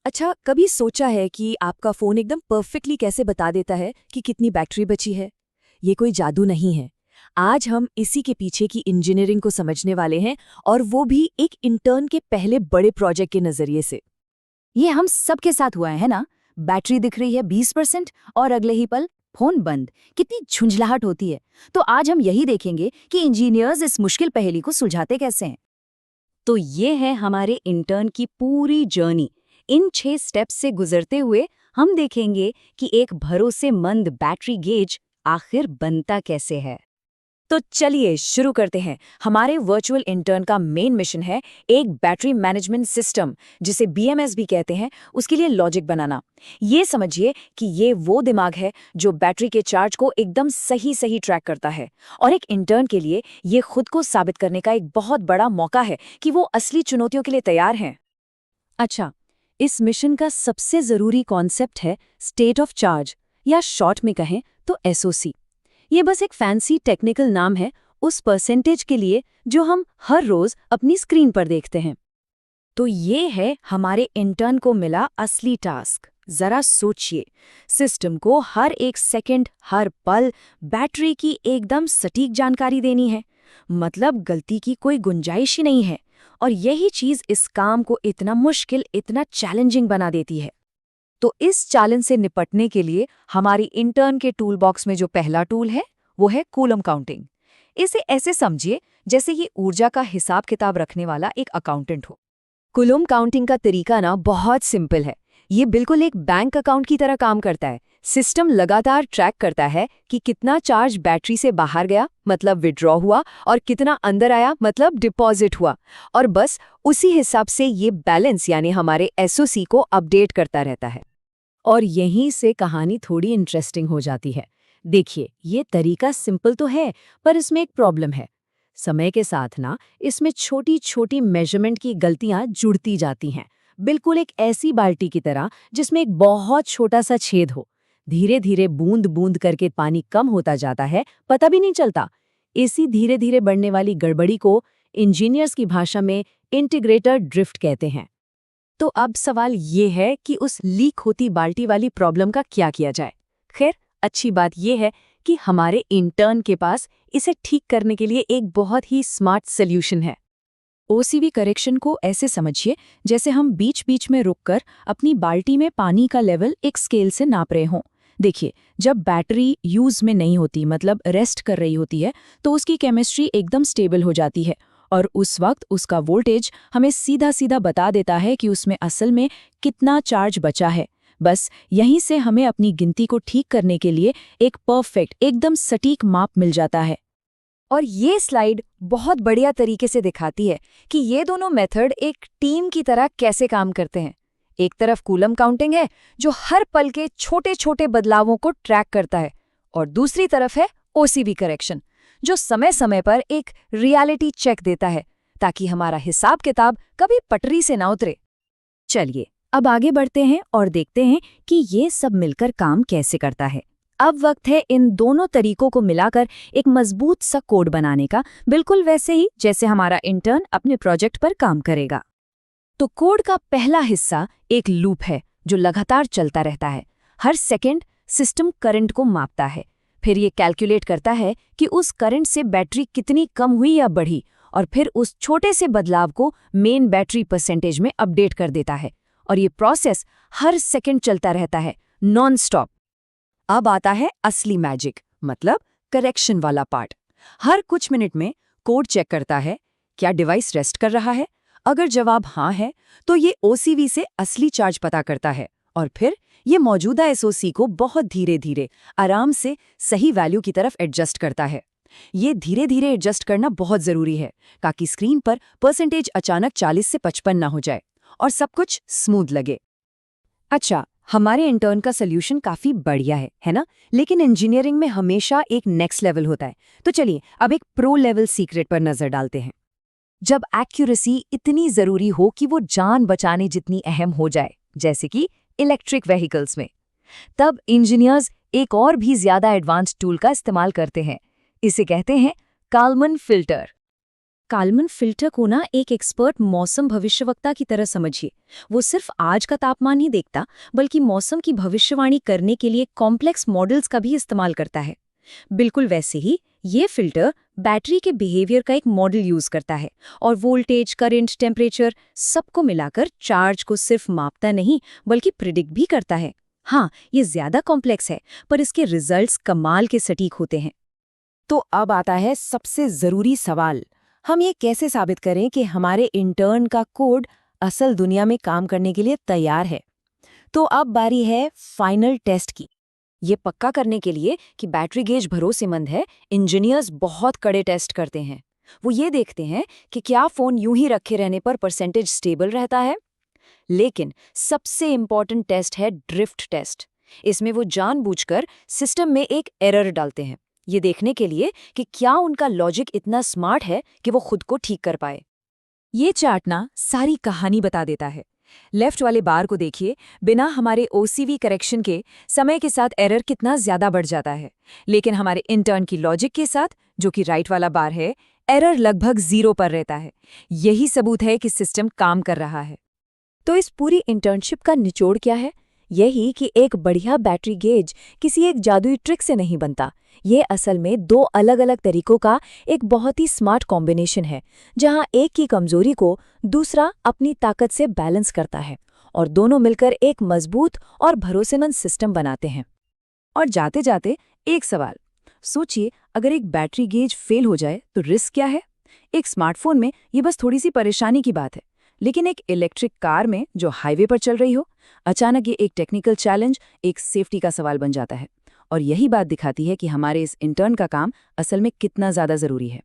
अच्छा, कभी सोचा है कि आपका फ़ोन एकदम परफेक्टली कैसे बता देता है कि कितनी बैटरी बची है? ये कोई जादू नहीं है। आज हम इसी के पीछे की इंजीनियरिंग को समझने वाले हैं, और वो भी एक इंटर्न के पहले बड़े प्रोजेक्ट के नज़रिए से। ये हम सबके साथ हुआ है ना। बैटरी दिख रही है 20% और अगले ही पल फोन बंद। कितनी झुंझलाहट होती है। तो आज हम यही देखेंगे कि इंजीनियर्स इस मुश्किल पहेली को सुलझाते कैसे हैं। तो ये है हमारे इंटर्न की पूरी जर्नी। इन 6 स्टेप्स से गुजरते हुए हम देखेंगे कि एक भरोसेमंद बैटरी गेज आखिर बनता कैसे है। तो चलिए शुरू करते हैं। हमारे वर्चुअल इंटर्न का मेन मिशन है एक बैटरी मैनेजमेंट सिस्टम, जिसे बीएमएस भी कहते हैं, उसके लिए लॉजिक बनाना। ये समझिए कि ये वो दिमाग है जो बैटरी के चार्ज को एकदम सही सही ट्रैक करता है। और एक इंटर्न के लिए ये खुद को साबित करने का एक बहुत बड़ा मौका है कि वो असली चुनौतियों के लिए तैयार हैं। अच्छा, इस मिशन का सबसे जरूरी कॉन्सेप्ट है स्टेट ऑफ चार्ज, या शॉर्ट में कहें तो एसओसी। ये बस एक फैंसी टेक्निकल नाम है उस परसेंटेज के लिए जो हम हर रोज अपनी स्क्रीन पर देखते हैं। तो ये है हमारे इंटर्न को मिला असली टास्क। जरा सोचिए, सिस्टम को हर एक सेकंड, हर पल बैटरी की एकदम सटीक जानकारी देनी है। मतलब गलती की कोई गुंजाइश ही नहीं है। और यही चीज इस काम को इतना मुश्किल, इतना चैलेंजिंग बना देती है। तो इस चैलेंज से निपटने के लिए हमारी इंटर्न के टूल बॉक्स में जो पहला टूल है वो है कूलम काउंटिंग। इसे ऐसे समझिए जैसे ये ऊर्जा का हिसाब किताब रखने वाला एक अकाउंटेंट हो। कूलम काउंटिंग का तरीका ना बहुत सिंपल है। ये बिल्कुल एक बैंक अकाउंट की तरह काम करता है। सिस्टम लगातार ट्रैक करता है कि कितना चार्ज बैटरी से बाहर गया, मतलब विड्रॉ हुआ, और कितना अंदर आया, मतलब डिपॉजिट हुआ। और बस उसी हिसाब से ये बैलेंस यानी हमारे एसओसी को अपडेट करता रहता है। और यहीं से कहानी थोड़ी इंटरेस्टिंग हो जाती है। देखिए, ये तरीका सिंपल तो है, पर इसमें एक प्रॉब्लम है। समय के साथ ना इसमें छोटी छोटी मेजरमेंट की गलतियां जुड़ती जाती हैं, बिल्कुल एक ऐसी बाल्टी की तरह जिसमें एक बहुत छोटा सा छेद हो। धीरे धीरे बूंद बूंद करके पानी कम होता जाता है, पता भी नहीं चलता। इसी धीरे धीरे बढ़ने वाली गड़बड़ी को इंजीनियर्स की भाषा में इंटीग्रेटर ड्रिफ्ट कहते हैं। तो अब सवाल ये है कि उस लीक होती बाल्टी वाली प्रॉब्लम का क्या किया जाए। खैर, अच्छी बात यह है कि हमारे इंटर्न के पास इसे ठीक करने के लिए एक बहुत ही स्मार्ट सॉल्यूशन है। ओसीवी करेक्शन को ऐसे समझिए जैसे हम बीच बीच में रुककर अपनी बाल्टी में पानी का लेवल एक स्केल से नाप रहे हों। देखिए, जब बैटरी यूज में नहीं होती, मतलब रेस्ट कर रही होती है, तो उसकी केमिस्ट्री एकदम स्टेबल हो जाती है। और उस वक्त उसका वोल्टेज हमें सीधा सीधा बता देता है कि उसमें असल में कितना चार्ज बचा है। बस यहीं से हमें अपनी गिनती को ठीक करने के लिए एक परफेक्ट, एकदम सटीक माप मिल जाता है। और ये स्लाइड बहुत बढ़िया तरीके से दिखाती है कि ये दोनों मेथड एक टीम की तरह कैसे काम करते हैं। एक तरफ कूलम काउंटिंग है जो हर पल के छोटे छोटे बदलावों को ट्रैक करता है, और दूसरी तरफ है ओसीवी करेक्शन, जो समय समय पर एक रियलिटी चेक देता है ताकि हमारा हिसाब किताब कभी पटरी से ना उतरे। चलिए अब आगे बढ़ते हैं और देखते हैं कि ये सब मिलकर काम कैसे करता है। अब वक्त है इन दोनों तरीकों को मिलाकर एक मजबूत सा कोड बनाने का, बिल्कुल वैसे ही जैसे हमारा इंटर्न अपने प्रोजेक्ट पर काम करेगा। तो कोड का पहला हिस्सा एक लूप है जो लगातार चलता रहता है। हर सेकंड सिस्टम करंट को मापता है, फिर ये कैलकुलेट करता है कि उस करंट से बैटरी कितनी कम हुई या बढ़ी, और फिर उस छोटे से बदलाव को मेन बैटरी परसेंटेज में अपडेट कर देता है। और ये प्रोसेस हर सेकंड चलता रहता है, नॉन स्टॉप। अब आता है असली मैजिक, मतलब करेक्शन वाला पार्ट। हर कुछ मिनट में कोड चेक करता है क्या डिवाइस रेस्ट कर रहा है। अगर जवाब हाँ है तो ये ओसीवी से असली चार्ज पता करता है, और फिर ये मौजूदा एसओसी को बहुत धीरे धीरे, आराम से सही वैल्यू की तरफ एडजस्ट करता है। ये धीरे धीरे एडजस्ट करना बहुत जरूरी है ताकि स्क्रीन पर परसेंटेज अचानक 40 से 55 ना हो जाए और सब कुछ स्मूथ लगे। अच्छा, हमारे इंटर्न का सॉल्यूशन काफी बढ़िया है ना? लेकिन इंजीनियरिंग में हमेशा एक नेक्स्ट लेवल होता है। तो चलिए अब एक प्रो लेवल सीक्रेट पर नजर डालते हैं। जब एक्यूरेसी इतनी जरूरी हो कि वो जान बचाने जितनी अहम हो जाए, जैसे कि इलेक्ट्रिक व्हीकल्स में, तब इंजीनियर्स एक और भी ज्यादा एडवांस्ड टूल का इस्तेमाल करते हैं। इसे कहते हैं काल्मन फिल्टर। काल्मन फिल्टर को ना एक एक्सपर्ट मौसम भविष्यवक्ता की तरह समझिए। वो सिर्फ आज का तापमान ही देखता, बल्कि मौसम की भविष्यवाणी करने के लिए कॉम्प्लेक्स मॉडल्स का भी इस्तेमाल करता है। बिल्कुल वैसे ही ये फिल्टर बैटरी के बिहेवियर का एक मॉडल यूज करता है और वोल्टेज, करंट, टेम्परेचर सबको मिलाकर चार्ज को सिर्फ मापता नहीं बल्कि प्रिडिक्ट भी करता है। हाँ, ये ज्यादा कॉम्प्लेक्स है, पर इसके रिजल्ट्स कमाल के सटीक होते हैं। तो अब आता है सबसे जरूरी सवाल, हम ये कैसे साबित करें कि हमारे इंटर्न का कोड असल दुनिया में काम करने के लिए तैयार है? तो अब बारी है फाइनल टेस्ट की। ये पक्का करने के लिए कि बैटरी गेज भरोसेमंद है, इंजीनियर्स बहुत कड़े टेस्ट करते हैं। वो ये देखते हैं कि क्या फोन यूं ही रखे रहने पर परसेंटेज स्टेबल रहता है। लेकिन सबसे इंपॉर्टेंट टेस्ट है ड्रिफ्ट टेस्ट। इसमें वो जानबूझकर सिस्टम में एक एरर डालते हैं, ये देखने के लिए कि क्या उनका लॉजिक इतना स्मार्ट है कि वो खुद को ठीक कर पाए। ये चार्ट ना सारी कहानी बता देता है। लेफ्ट वाले बार को देखिए, बिना हमारे ओसीवी करेक्शन के समय के साथ एरर कितना ज्यादा बढ़ जाता है, लेकिन हमारे इंटर्न की लॉजिक के साथ, जो कि राइट वाला बार है, एरर लगभग 0 पर रहता है। यही सबूत है कि सिस्टम काम कर रहा है। तो इस पूरी इंटर्नशिप का निचोड़ क्या है? यही कि एक बढ़िया बैटरी गेज किसी एक जादुई ट्रिक से नहीं बनता। ये असल में 2 अलग-अलग तरीकों का एक बहुत ही स्मार्ट कॉम्बिनेशन है, जहां एक की कमजोरी को दूसरा अपनी ताकत से बैलेंस करता है और दोनों मिलकर एक मजबूत और भरोसेमंद सिस्टम बनाते हैं। और जाते जाते एक सवाल सोचिए, अगर एक बैटरी गेज फेल हो जाए तो रिस्क क्या है? एक स्मार्टफोन में ये बस थोड़ी सी परेशानी की बात है, लेकिन एक इलेक्ट्रिक कार में जो हाईवे पर चल रही हो, अचानक ये एक टेक्निकल चैलेंज, एक सेफ्टी का सवाल बन जाता है। और यही बात दिखाती है कि हमारे इस इंटर्न का काम असल में कितना ज्यादा जरूरी है।